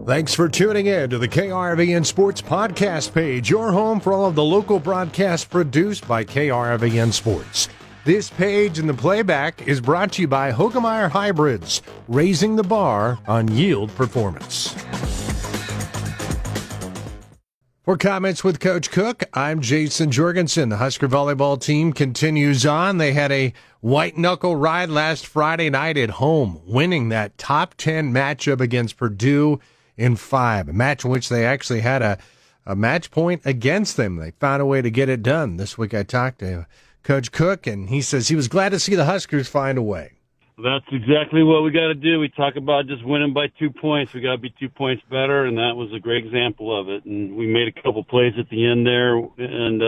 Thanks for tuning in to the KRVN Sports Podcast page, your home for all of the local broadcasts produced by KRVN Sports. This page and the playback is brought to you by Hoegemeyer Hybrids, raising the bar on yield performance. For comments with Coach Cook, I'm Jason Jorgensen. The Husker volleyball team continues on. They had a white-knuckle ride last Friday night at home, winning that top 10 matchup against Purdue in 5, a match in which they actually had a match point against them. They found a way to get it done. This week I talked to Coach Cook, and he says he was glad to see the Huskers find a way. That's exactly what we got to do. We talk about just winning by 2 points. We got to be 2 points better, and that was a great example of it. And we made a couple plays at the end there and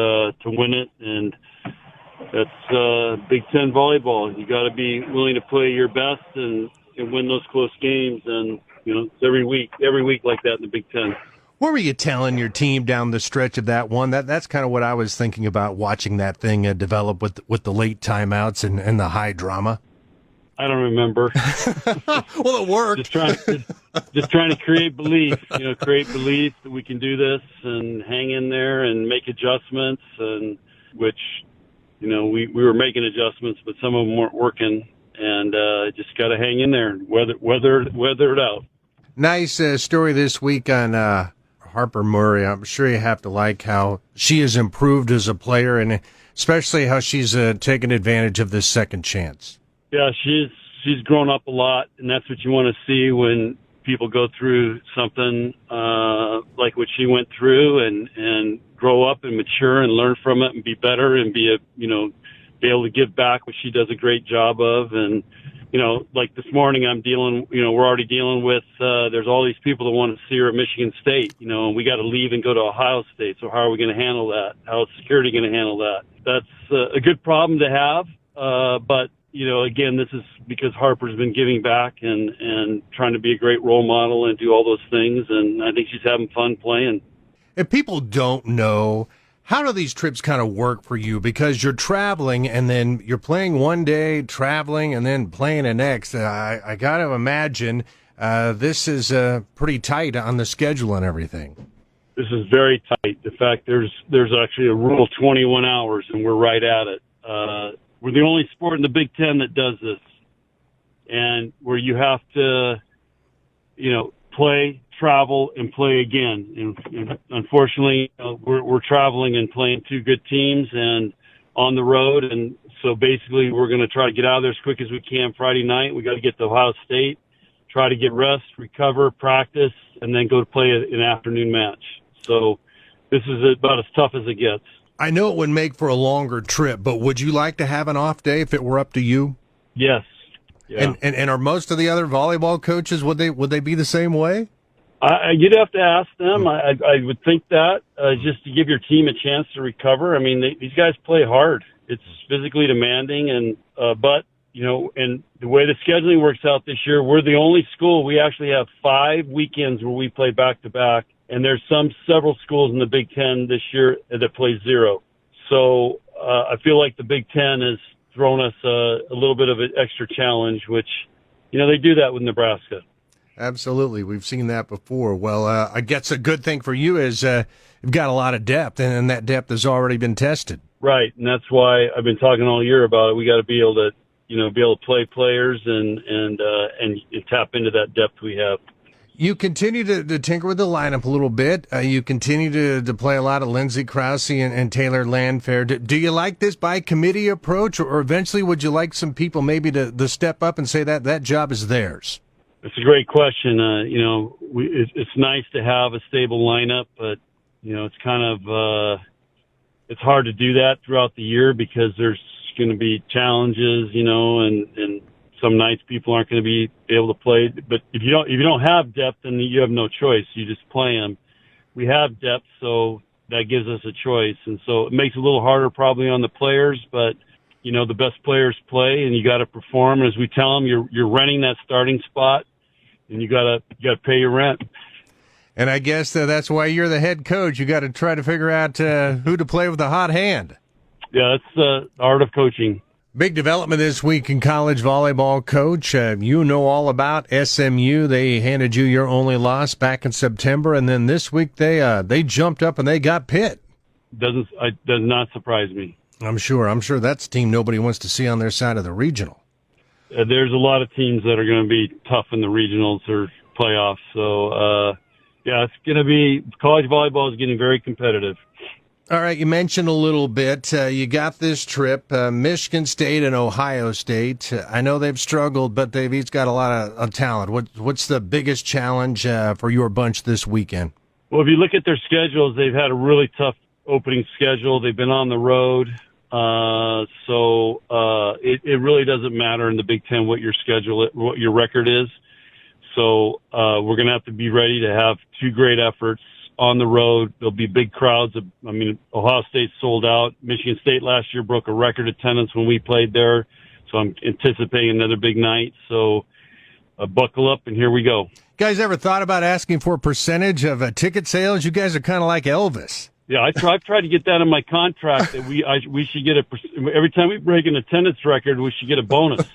to win it, and that's Big Ten volleyball. You got to be willing to play your best and win those close games, and it's every week like that in the Big Ten. What were you telling your team down the stretch of that one? That's kind of what I was thinking about watching that thing develop with the late timeouts and the high drama. I don't remember. Well, it worked. just trying to create belief. Create belief that we can do this and hang in there and make adjustments. And which, we were making adjustments, but some of them weren't working. And just got to hang in there and weather it out. Nice story this week on Harper Murray. I'm sure you have to like how she has improved as a player, and especially how she's taken advantage of this second chance. Yeah, she's grown up a lot, and that's what you want to see when people go through something like what she went through, and grow up and mature and learn from it and be better and be able to give back, which she does a great job of. And like this morning, we're already dealing with, there's all these people that want to see her at Michigan State, and we got to leave and go to Ohio State. So how are we going to handle that? How is security going to handle that? That's a good problem to have. But, again, this is because Harper's been giving back and trying to be a great role model and do all those things. And I think she's having fun playing. If people don't know, how do these trips kind of work for you? Because you're traveling and then you're playing one day, traveling, and then playing the next. I got to imagine this is pretty tight on the schedule and everything. This is very tight. In fact, there's actually a rule of 21 hours, and we're right at it. We're the only sport in the Big Ten that does this, and where you have to, play, travel, and play again. And unfortunately, we're traveling and playing two good teams and on the road. And so basically we're going to try to get out of there as quick as we can Friday night. We got to get to Ohio State, try to get rest, recover, practice, and then go to play an afternoon match. So this is about as tough as it gets. I know it would make for a longer trip, but would you like to have an off day if it were up to you? Yes. Yeah. And are most of the other volleyball coaches, would they be the same way? You'd have to ask them. I would think that just to give your team a chance to recover. I mean, these guys play hard. It's physically demanding, and but and the way the scheduling works out this year, we're the only school. We actually have 5 weekends where we play back to back, and there's several schools in the Big Ten this year that play 0. So I feel like the Big Ten has thrown us a little bit of an extra challenge, which they do that with Nebraska. Absolutely. We've seen that before. Well, I guess a good thing for you is you've got a lot of depth, and that depth has already been tested. Right, and that's why I've been talking all year about it. We got to be able to play players and tap into that depth we have. You continue to tinker with the lineup a little bit. You continue to play a lot of Lindsey Krause and Taylor Landfair. Do you like this by committee approach, or eventually would you like some people maybe to step up and say that job is theirs? It's a great question. It's nice to have a stable lineup, but it's kind of it's hard to do that throughout the year because there's going to be challenges, and some nights people aren't going to be able to play. But if you don't have depth, then you have no choice. You just play them. We have depth, so that gives us a choice, and so it makes it a little harder probably on the players, but. The best players play, and you got to perform. As we tell them, you're renting that starting spot, and you got to pay your rent. And I guess that's why you're the head coach. You got to try to figure out who to play with a hot hand. Yeah, that's the art of coaching. Big development this week in college volleyball, Coach. You know all about SMU. They handed you your only loss back in September, and then this week they jumped up and they got Pitt. Does not surprise me. I'm sure that's a team nobody wants to see on their side of the regional. There's a lot of teams that are going to be tough in the regionals or playoffs. So, it's going to be – college volleyball is getting very competitive. All right, you mentioned a little bit. You got this trip, Michigan State and Ohio State. I know they've struggled, but they've each got a lot of talent. What's the biggest challenge for your bunch this weekend? Well, if you look at their schedules, they've had a really tough opening schedule. They've been on the road. So it really doesn't matter in the Big Ten what your record is. So we're going to have to be ready to have two great efforts on the road. There'll be big crowds. Ohio State sold out. Michigan State last year broke a record attendance when we played there. So I'm anticipating another big night. So buckle up, and here we go. You guys ever thought about asking for a percentage of ticket sales? You guys are kind of like Elvis. Yeah, I've tried to get that in my contract that we should get every time we break an attendance record, we should get a bonus.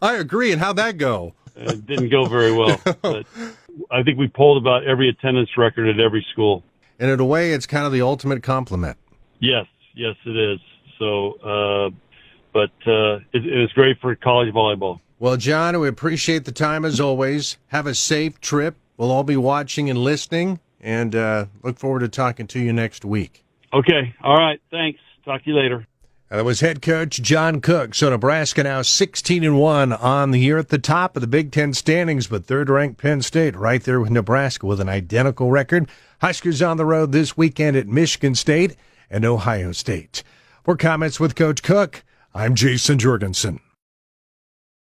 I agree. And how'd that go? It didn't go very well, but I think we pulled about every attendance record at every school. And in a way, it's kind of the ultimate compliment. Yes, it is. So, it's great for college volleyball. Well, John, we appreciate the time as always. Have a safe trip. We'll all be watching and listening. And look forward to talking to you next week. Okay. All right. Thanks. Talk to you later. That was head coach John Cook. So Nebraska now 16-1 on the year at the top of the Big Ten standings, but third-ranked Penn State right there with Nebraska with an identical record. Huskers on the road this weekend at Michigan State and Ohio State. For comments with Coach Cook, I'm Jason Jorgensen.